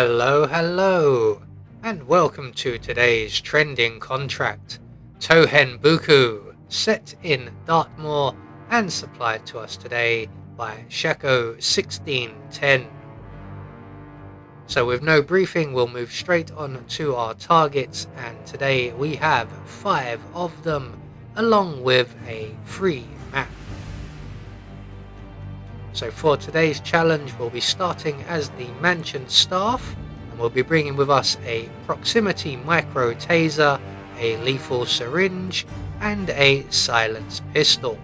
Hello, and welcome to today's trending contract, Tohenboku, set in Dartmoor and supplied to us today by Shako 1610. So with no briefing, we'll move straight on to our targets, and today we have 5 of them, along with a free map. So for today's challenge, we'll be starting as the mansion staff, and we'll be bringing with us a proximity micro taser, a lethal syringe, and a silenced pistol.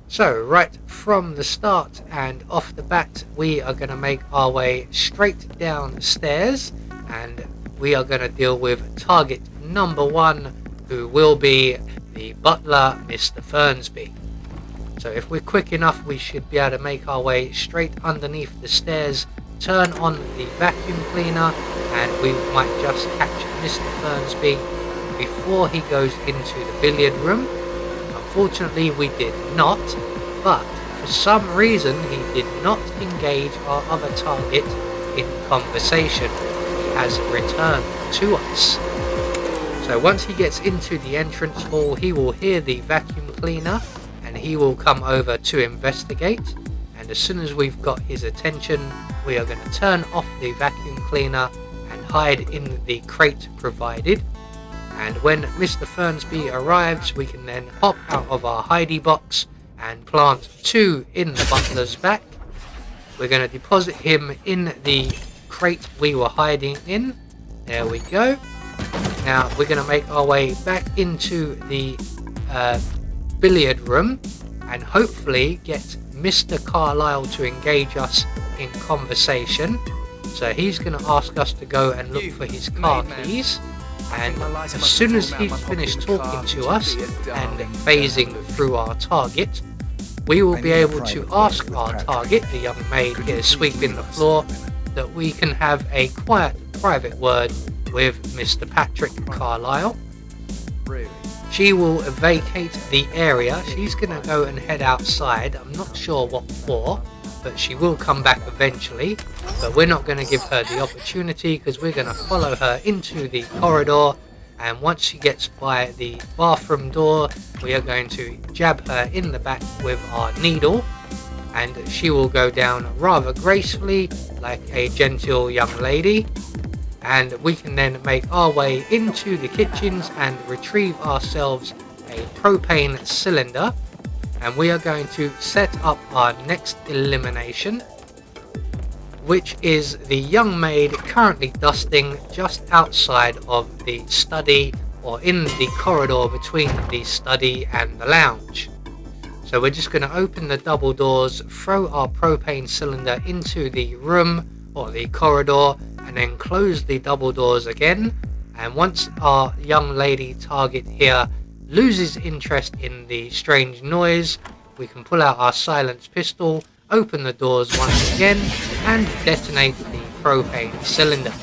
So right from the start and off the bat, we are going to make our way straight downstairs, and we are going to deal with target number 1, who will be the butler, Mr. Fernsby. So if we're quick enough, we should be able to make our way straight underneath the stairs, turn on the vacuum cleaner, and we might just catch Mr. Fernsby before he goes into the billiard room. Unfortunately, we did not, but for some reason he did not engage our other target in conversation. He has returned to us. So once he gets into the entrance hall, he will hear the vacuum cleaner and he will come over to investigate. And as soon as we've got his attention, we are going to turn off the vacuum cleaner and hide in the crate provided. And when Mr. Fernsby arrives, we can then hop out of our hidey box and plant 2 in the butler's back. We're going to deposit him in the crate we were hiding in. There we go. Now we're going to make our way back into the billiard room and hopefully get Mr. Carlyle to engage us in conversation. So he's going to ask us to go and look for his car keys, and as soon as he's finished talking to us and phasing through our target, we will be able to ask our target, the young maid here sweeping the floor, that we can have a quiet private word with Mr. Patrick Carlyle. Really? She will vacate the area. She's going to go and head outside. I'm not sure what for, but she will come back eventually. But we're not going to give her the opportunity because we're going to follow her into the corridor. And once she gets by the bathroom door, we are going to jab her in the back with our needle. And she will go down rather gracefully, like a genteel young lady. And we can then make our way into the kitchens and retrieve ourselves a propane cylinder. And we are going to set up our next elimination, which is the young maid currently dusting just outside of the study, or in the corridor between the study and the lounge. So we're just going to open the double doors, throw our propane cylinder into the room or the corridor, and then close the double doors again. And once our young lady target here loses interest in the strange noise, we can pull out our silenced pistol, open the doors once again, and detonate the propane cylinder.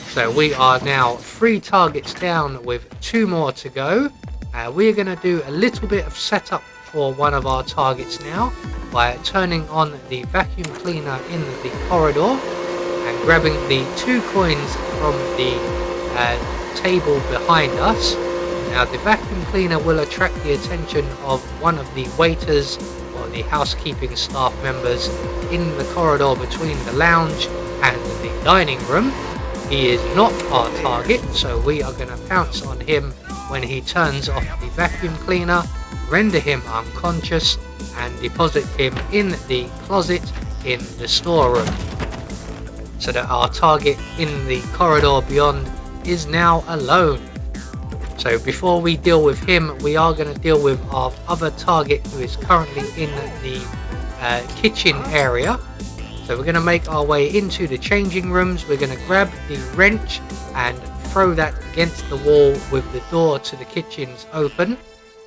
So we are now 3 targets down with 2 more to go. We're going to do a little bit of setup for one of our targets now by turning on the vacuum cleaner in the corridor and grabbing the 2 coins from the table behind us. Now the vacuum cleaner will attract the attention of one of the waiters or the housekeeping staff members in the corridor between the lounge and the dining room. He is not our target, so we are going to pounce on him when he turns off the vacuum cleaner, render him unconscious, and deposit him in the closet in the storeroom, so that our target in the corridor beyond is now alone. So before we deal with him, we are going to deal with our other target, who is currently in the kitchen area. So we're going to make our way into the changing rooms. We're going to grab the wrench and throw that against the wall with the door to the kitchens open.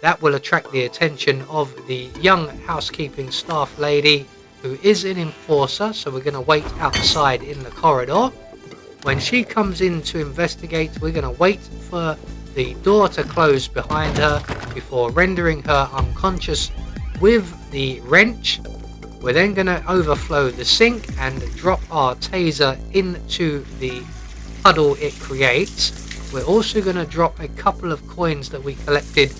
That will attract the attention of the young housekeeping staff lady, who is an enforcer, so we're going to wait outside in the corridor. When she comes in to investigate, we're going to wait for the door to close behind her before rendering her unconscious with the wrench. We're then going to overflow the sink and drop our taser into the puddle it creates. We're also going to drop a couple of coins that we collected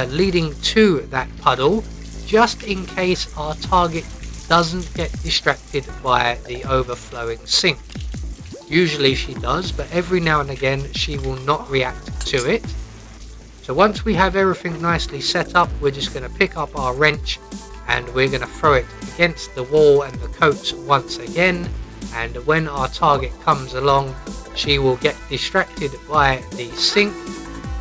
leading to that puddle, just in case our target doesn't get distracted by the overflowing sink. Usually she does, but every now and again she will not react to it. So once we have everything nicely set up, we're just going to pick up our wrench and we're going to throw it against the wall and the coats once again, and when our target comes along, she will get distracted by the sink,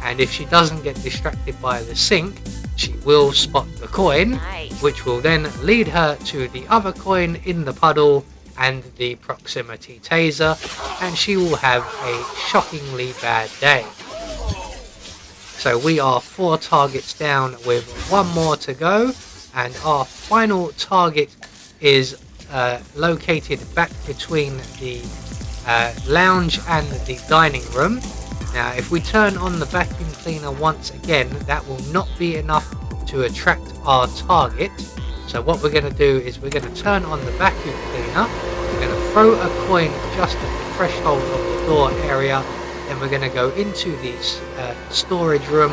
and if she doesn't get distracted by the sink, she will spot the coin. Nice. Which will then lead her to the other coin in the puddle and the proximity taser, and she will have a shockingly bad day. So we are 4 targets down with 1 more to go, and our final target is located back between the lounge and the dining room. Now if we turn on the vacuum cleaner once again, that will not be enough to attract our target. So what we're going to do is we're going to turn on the vacuum cleaner, we're going to throw a coin just at the threshold of the door area, then we're going to go into the storage room,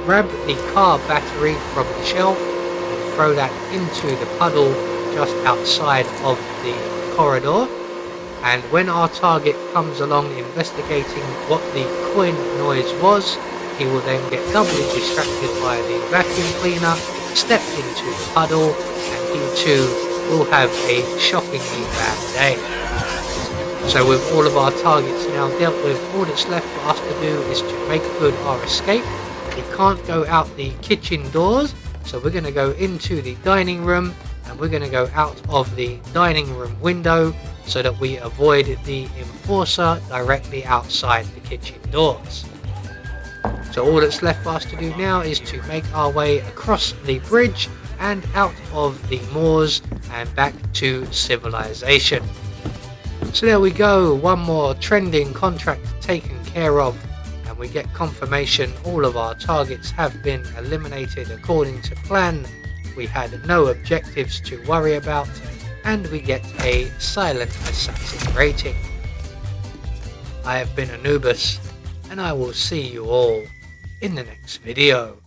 grab the car battery from the shelf and throw that into the puddle just outside of the corridor. And when our target comes along investigating what the coin noise was, he will then get doubly distracted by the vacuum cleaner, step into the puddle, and he too will have a shockingly bad day. So with all of our targets now dealt with, all that's left for us to do is to make good our escape. We can't go out the kitchen doors, so we're going to go into the dining room, and we're going to go out of the dining room window so that we avoid the enforcer directly outside the kitchen doors. So all that's left for us to do now is to make our way across the bridge and out of the moors and back to civilization. So there we go, 1 more trending contract taken care of, and we get confirmation all of our targets have been eliminated according to plan. We had no objectives to worry about, and we get a silent assassin rating. I have been Anubis, and I will see you all in the next video.